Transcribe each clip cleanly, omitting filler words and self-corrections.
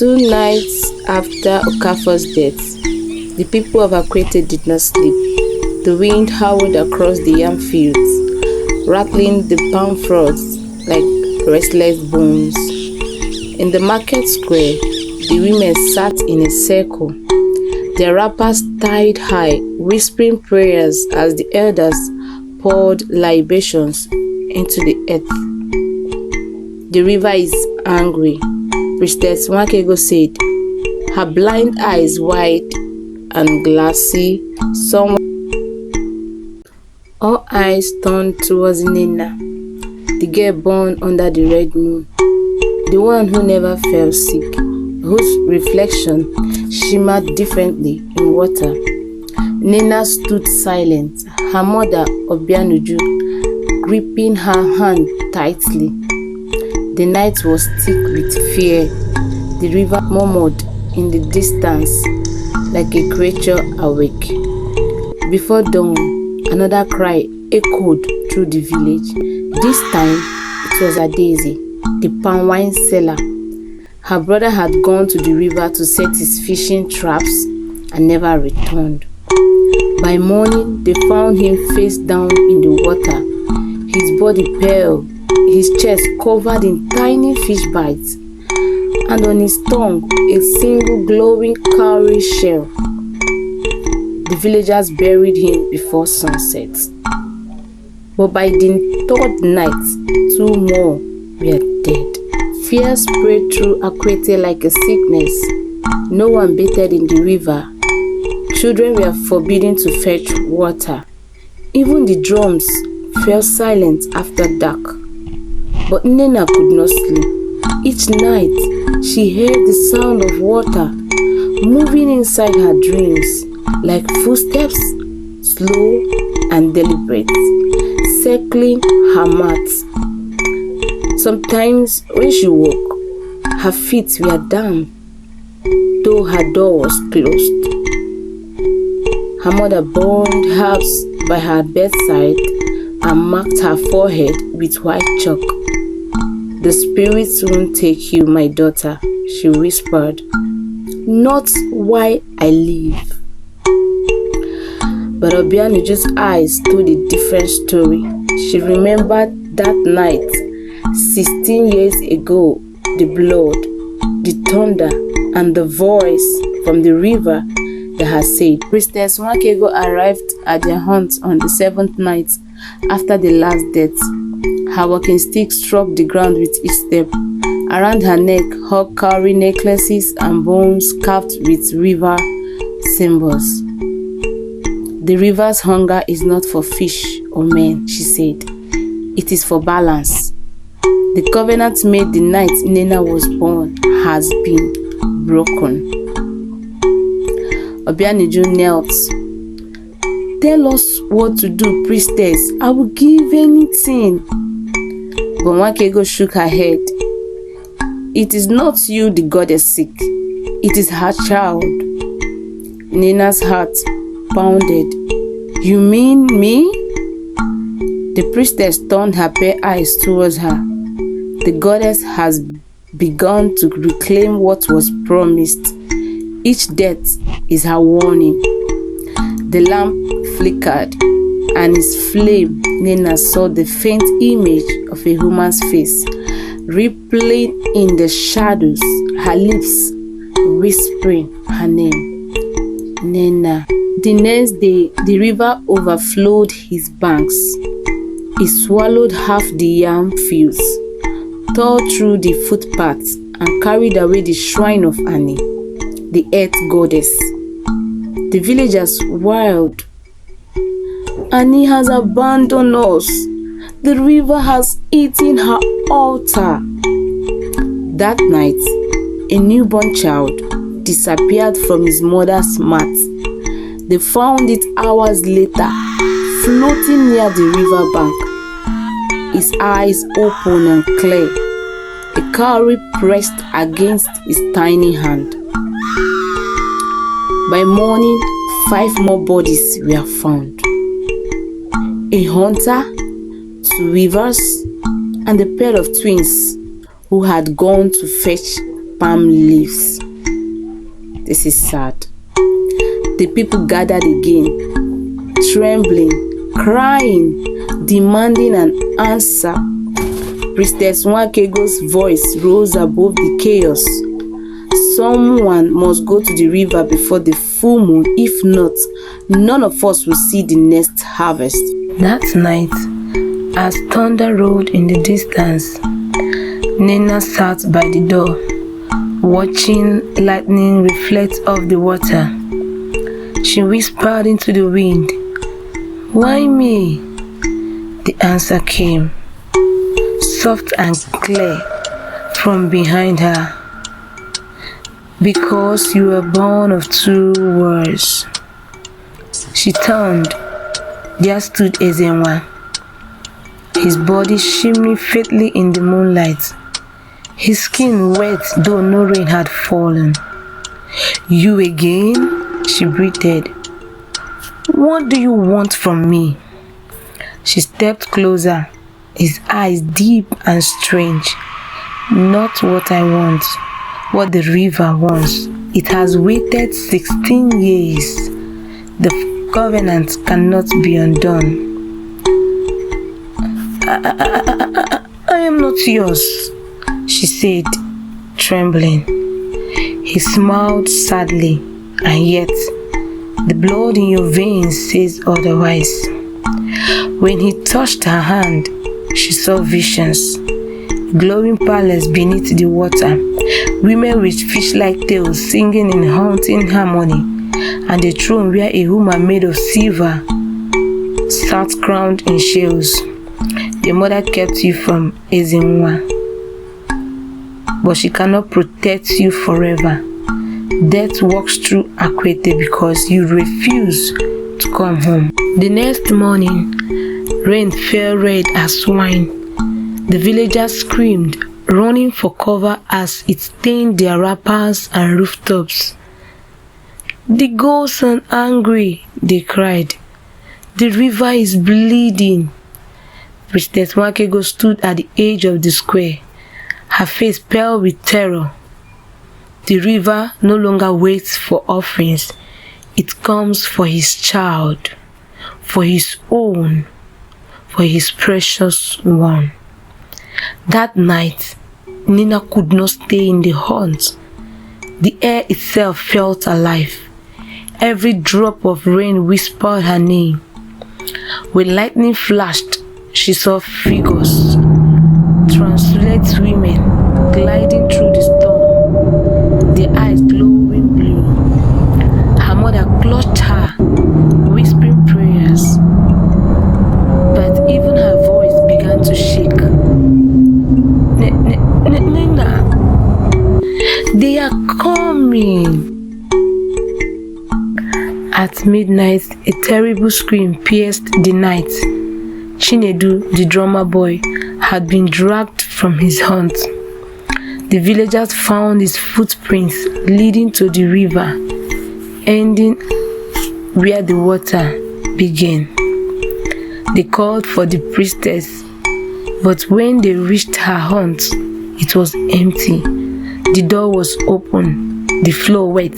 2 nights after Okafor's death, the people of AKWETE did not sleep. The wind howled across the yam fields, rattling the palm fronds like restless bones. In the market square, the women sat in a circle, their wrappers tied high, whispering prayers as the elders poured libations into the earth. The river is angry, Priestess Nwakego said, her blind eyes wide and glassy. All eyes turned towards Nena, the girl born under the red moon, the one who never fell sick, whose reflection shimmered differently in water. Nena stood silent, her mother, Obianuju, gripping her hand tightly. The night was thick with fear. The river murmured in the distance like a creature awake. Before dawn, another cry echoed through the village. This time, it was Daisy, the palm wine seller. Her brother had gone to the river to set his fishing traps and never returned. By morning, they found him face down in the water, his body pale, his chest covered in tiny fish bites, and on his tongue a single glowing cowrie shell. The villagers buried him before sunset. But by the 3rd night, 2 more were dead. Fear spread through AKWETE like a sickness. No one bathed in the river. Children were forbidden to fetch water. Even the drums fell silent after dark. But Nena could not sleep. Each night, she heard the sound of water moving inside her dreams, like footsteps, slow and deliberate, circling her mat. Sometimes when she woke, her feet were damp, though her door was closed. Her mother burned herbs by her bedside and marked her forehead with white chalk. "The spirits won't take you, my daughter," she whispered. "Not while I live." But Obianuju's eyes told a different story. She remembered that night, 16 years ago, the blood, the thunder, and the voice from the river that had said. Priestess Nwakego arrived at their haunt on the 7th night after the last death. Her walking stick struck the ground with each step. Around her neck hung cowrie necklaces and bones carved with river symbols. "The river's hunger is not for fish or men," she said. "It is for balance. The covenant made the night Nena was born has been broken." Obianuju knelt. "Tell us what to do, priestess. I will give anything." But Nwakego shook her head. "It is not you the goddess sick. It is her child." Nena's heart pounded. "You mean me?" The priestess turned her pale eyes towards her. "The goddess has begun to reclaim what was promised. Each death is her warning." The lamp flickered, and its flame, Nena saw the faint image of a woman's face, rippling in the shadows, her lips whispering her name. Nena. The next day, the river overflowed his banks. It swallowed half the yam fields, tore through the footpaths, and carried away the shrine of Ani, the earth goddess. The villagers wailed, "Ani has abandoned us. The river has eaten her altar." That night, a newborn child disappeared from his mother's mat. They found it hours later, floating near the river bank, his eyes open and clear, a cowrie pressed against his tiny hand. By morning, 5 more bodies were found. A hunter, 2 weavers, and a pair of twins who had gone to fetch palm leaves. This is sad. The people gathered again, trembling, crying, demanding an answer. Priestess Nwakego's voice rose above the chaos. Someone must go to the river before the full moon. If not, none of us will see the next harvest. That night, as thunder rolled in the distance, Nina sat by the door, watching lightning reflect off the water. She whispered into the wind, "Why me?" The answer came, soft and clear, from behind her. "Because you were born of two words." She turned. There stood Ezenwa, his body shimmering faintly in the moonlight, his skin wet though no rain had fallen. "You again?" she breathed. "What do you want from me?" She stepped closer, his eyes deep and strange. "Not what I want, what the river wants. It has waited 16 years. The covenant cannot be undone." I am not yours," she said, trembling. He smiled sadly, and yet the blood in your veins says otherwise. When he touched her hand, she saw visions. Glowing palace beneath the water, women with fish-like tails singing in haunting harmony, and a throne where a woman made of silver sat crowned in shells. Your mother kept you from Ezenwa, but she cannot protect you forever. Death walks through AKWETE because you refuse to come home. The next morning, rain fell red as wine. The villagers screamed, running for cover as it stained their wrappers and rooftops. "The ghosts are angry," they cried. "The river is bleeding." Priestess Nwakego stood at the edge of the square, her face pale with terror. The river no longer waits for offerings. It comes for his child, for his own, for his precious one. That night, Nina could not stay in the haunt. The air itself felt alive. Every drop of rain whispered her name. When lightning flashed, she saw figures, translucent women gliding through the storm, their eyes glowing blue. Her mother clutched her, whispering prayers, but even her voice began to shake. "Nina, they are coming." At midnight, a terrible scream pierced the night. Chinedu, the drummer boy, had been dragged from his haunt. The villagers found his footprints leading to the river, ending where the water began. They called for the priestess, but when they reached her haunt, it was empty. The door was open, the floor wet,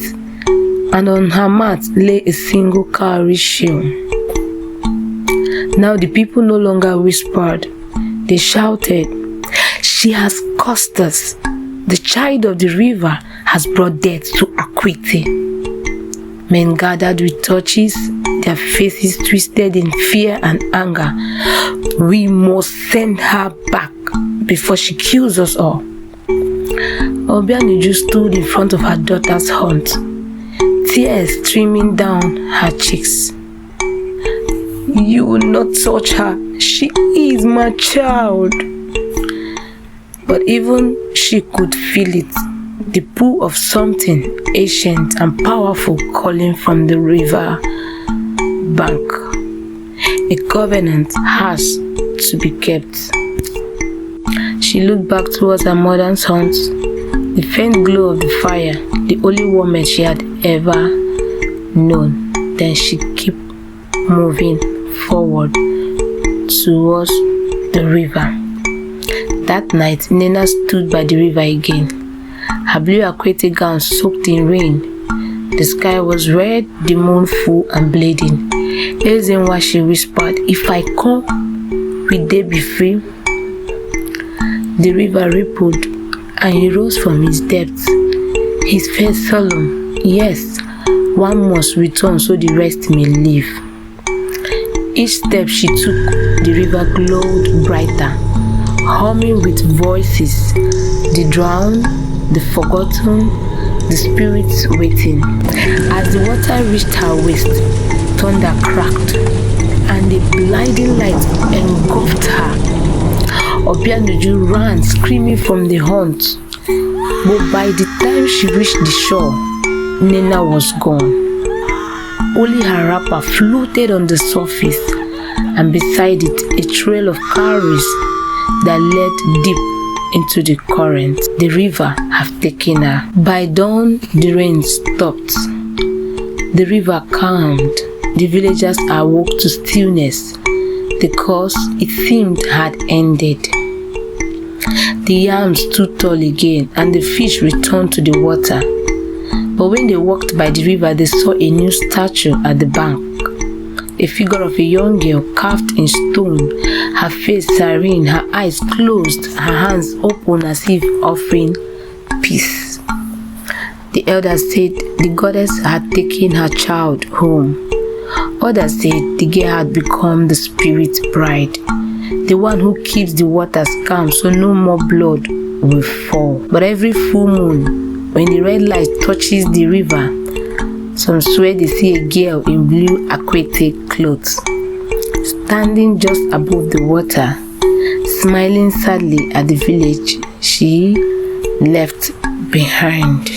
and on her mat lay a single cowrie shell. Now the people no longer whispered. They shouted, "She has cursed us. The child of the river has brought death to AKWETE." Men gathered with torches, their faces twisted in fear and anger. "We must send her back before she kills us all." Obianiju stood in front of her daughter's haunt, tears streaming down her cheeks. "You will not touch her. She is my child." But even she could feel it, the pull of something ancient and powerful calling from the river bank. A covenant has to be kept. She looked back towards her mother's haunt, the faint glow of the fire, the only woman she had ever known. Then she kept moving forward towards the river. That night, Nina stood by the river again, her blue AKWETE gown soaked in rain. The sky was red, the moon full and bleeding. Ezenwa, she whispered, "If I come, will they be free?" The river rippled, and he rose from his depths. His face solemn. Yes, one must return so the rest may live. Each step she took, the river glowed brighter, humming with voices, the drowned, the forgotten, the spirits waiting. As the water reached her waist, thunder cracked, and a blinding light engulfed her. Obianuju ran screaming from the hunt, but by the time she reached the shore, Nena was gone. Only her wrapper floated on the surface, and beside it a trail of cowries that led deep into the current. The river had taken her. By dawn, the rain stopped. The river calmed. The villagers awoke to stillness. The course, it seemed, had ended. The yams stood tall again, and the fish returned to the water. But when they walked by the river, they saw a new statue at the bank. A figure of a young girl carved in stone, her face serene, her eyes closed, her hands open as if offering peace. The elders said the goddess had taken her child home. Others said the girl had become the spirit bride, the one who keeps the waters calm so no more blood will fall. But every full moon, when the red light touches the river, some swear they see a girl in blue AKWETE clothes, standing just above the water, smiling sadly at the village she left behind.